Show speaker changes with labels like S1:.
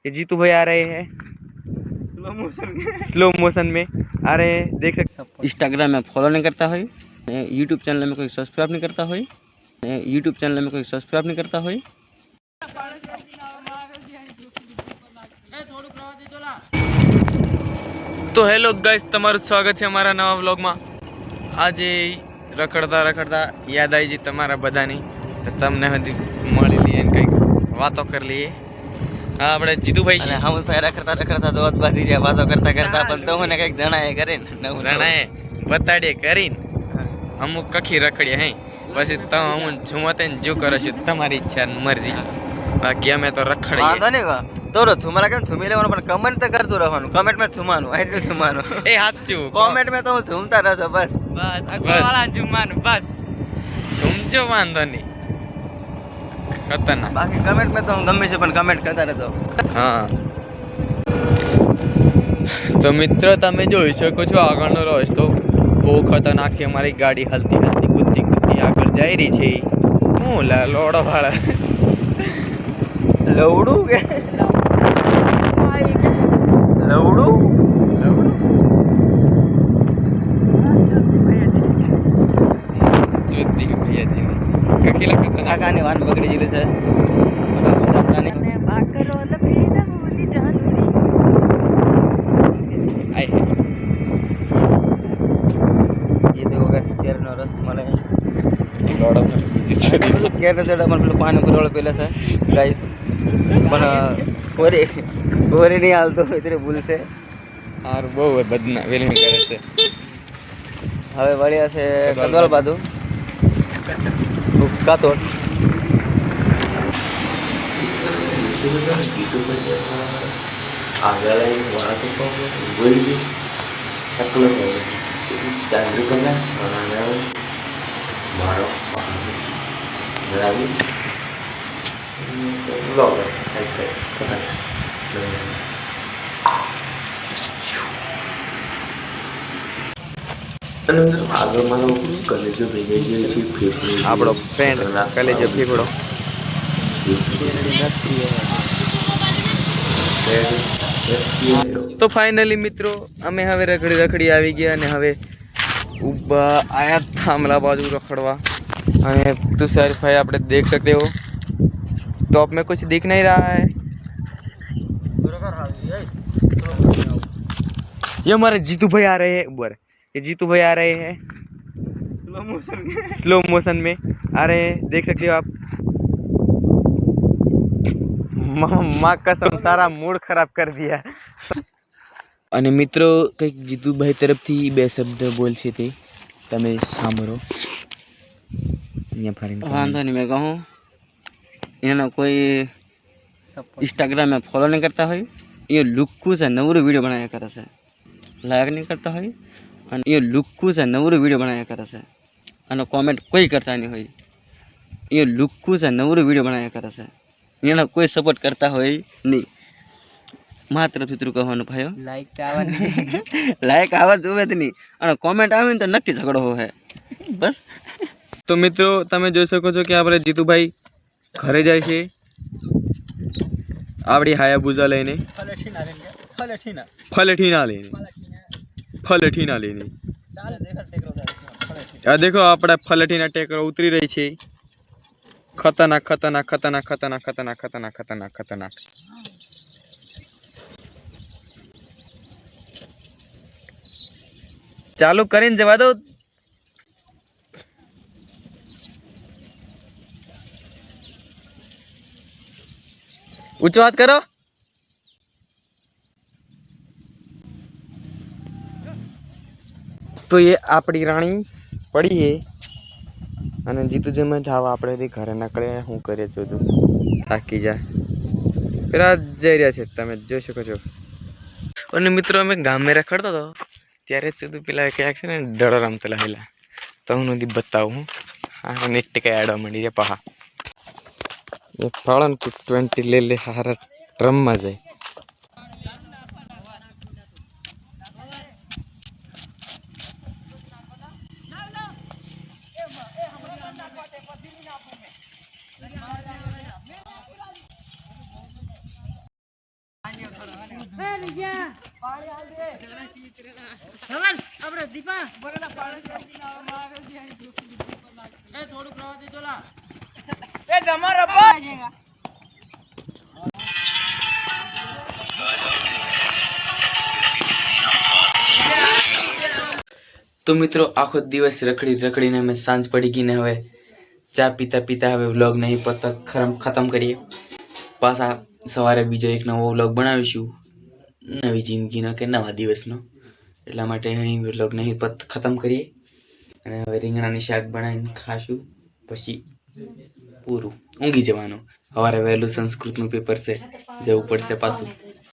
S1: ये जीतू भाई आ रहे हैं स्लो मोशन में आ रहे हैं, देख सकते। इंस्टाग्राम में फॉलो नहीं करता है, यूट्यूब चैनल में कोई सब्सक्राइब नहीं करता है, यूट्यूब चैनल में कोई सब्सक्राइब नहीं करता है। तो हेलो गाइस, તમારું સ્વાગત છે અમારા નવા વ્લોગમાં। આજે રખડતા રખડતા યાદ આવી ગઈ તમારા બધાની, તો તમને હજી મળી લઈએ ને કંઈક વાતો કરી લઈએ। હા, આપણે જીતુભાઈ છે,
S2: हम भाई रखता रखता तो बाजी जाए बातों करता करता पण तो મને કઈક જણાય કરે ને
S1: જણાય બતાડીએ કરીને અમુક કખી રખડીએ હે, પછી તો હું ઝુમતે ને જો કરો છો તમારી ઈચ્છા ને મરજી, બાકી અમે તો રખડીએ।
S2: વાંધો નહીં તો છુમારા કેમ છુમી લેવાનું, પણ કમેન્ટ તો કરતું રહેવાનું, કમેન્ટ માં છુમાનું આઈ છુમાનું
S1: એ સાચું,
S2: કોમેન્ટ માં તો હું ઝૂમતા રહેજો બસ
S1: બસ અગવાળા ઝુમવાનું બસ, ઝુમજો વાંધો નહીં, ખતરનાક।
S2: બાકી કમેન્ટ માં તો હું ગમે છે પણ કમેન્ટ કરતા રહેજો।
S1: હા, તો મિત્રો તમે જોઈ શકો છો આગળનો રસ્તો બહુ ખતરનાક છે। અમારી ગાડી હલતી હલતી કૂદતી કૂદતી આગળ જઈ રહી છે। હું લોડો ભાડા
S2: લવડું કે લવડું
S1: જોતી ભૈયાજી કકીલા ખતરનાક
S2: કાકાની વાન બગડી ગયેલી છે। ये देखो गाइस केरનો રસ મળે
S1: લોડો
S2: કેરનો જડા પણ પેલું પાણી ભરવાળો પેલા છે ગાઈસ, પણ કોરી નહીં હાલતો એટલે ભૂલ છે।
S1: હાર બહુ બદના વેલિંગ કરે છે।
S2: હવે વળ્યા છે કદવાલ બાજુ કાતોડ।
S3: આગળ વાળા તો બોલી એકલો ચાલુ કરના મારો બરાબર બ્લોગર અને મિત્રો આગળ મારો કલેજો ભેગી ગયો છે ફેફડો,
S1: આપણો ફ્રેન્ડ કલેજો ફેફડો। તો ફાઇનલી મિત્રો અમે હવે રખડી રખડી આવી ગયા અને હવે ऊबा आया थामला बाजू रखड़वा। तुषार भाई आप देख सकते हो, टॉप में कुछ दिख नहीं रहा है। ये हमारे जीतू भाई आ रहे हैं ऊपर, ये जीतू भाई आ रहे हैं स्लो मोशन में आ रहे हैं, देख सकते हो आप। माँ कसम सारा मूड खराब कर दिया। અને મિત્રો કંઈક જીતુભાઈ તરફથી બે શબ્દ બોલ છે તે તમે સાંભળો।
S2: વાંધો નહીં, મેં કહું એનો કોઈ इंस्टाग्राम में फॉलो नहीं करता हो, ये लुक्कू से नवरू वीडियो बनाया करे से, लाइक नहीं करता हो, और ये लुक्कू से नवरू वीडियो बनाया करे से, और कमेंट कोई करता नहीं हो। ये लुक्कू से नवरू वीडियो बनाया करे से, एनो कोई सपोर्ट करता हो नहीं। મારા તરફથી તું કહેવાનું ભાઈઓ લાઈક આવા જોવે જ નહીં, અને કોમેન્ટ આવે ને તો નક્કી ઝઘડો હોય બસ।
S1: તો મિત્રો તમે જોઈ શકો છો કે આપણે જીતુભાઈ ઘરે જાય છે આપણી હાયાબુઝા લઈને, ફલેઠીના લઈને। આ દેખો આપણે ફલેઠીના ટેકરો ઉતરી રહી છે। ખતરનાક ખતરનાક ખતરનાક ખતરનાક ખતરનાક ખતરનાક ખતરનાક ખતરનાક। चालू करीने जवा दो। ऊंचो हाथ करो। तो ये आपड़ी राणी पड़ी है અને જીતુ જમે ઠાવા આપણે ઘરે નીકળે શું કરીએ છો તું થાકી જાય પેલા જઈ રહ્યા છે તમે જોઈ શકો છો। અને મિત્રો અમે ગામે રખડતો હતો ત્યારે સુધી પેલા ક્યાંક છે ને ડળો રમતેલા હેલા, તો હું નથી બતાવું હા નેટ કઈ આડવા માંડી રે પહા એ ફળન 20 લે હારા રમવા જાય। તો મિત્રો આખો દિવસ રખડીને અમે સાંજ પડી ગઈ ને હવે ચા પીતા પીતા હવે વ્લોગ નહીં પતક ખતમ કરીએ. પાછા સવારે બીજો એક નવો વ્લોગ બનાવીશું, નવી જિંદગીનો કે નવા દિવસનો. એટલા માટે અહીં વ્લોગ નહીં ખતમ કરીએ અને હવે રીંગણાની શાક બનાવીને ખાશું, પછી પૂરું ઊંઘી જવાનું. સવારે વહેલું સંસ્કૃતનું પેપર છે, જવું પડશે પાછું.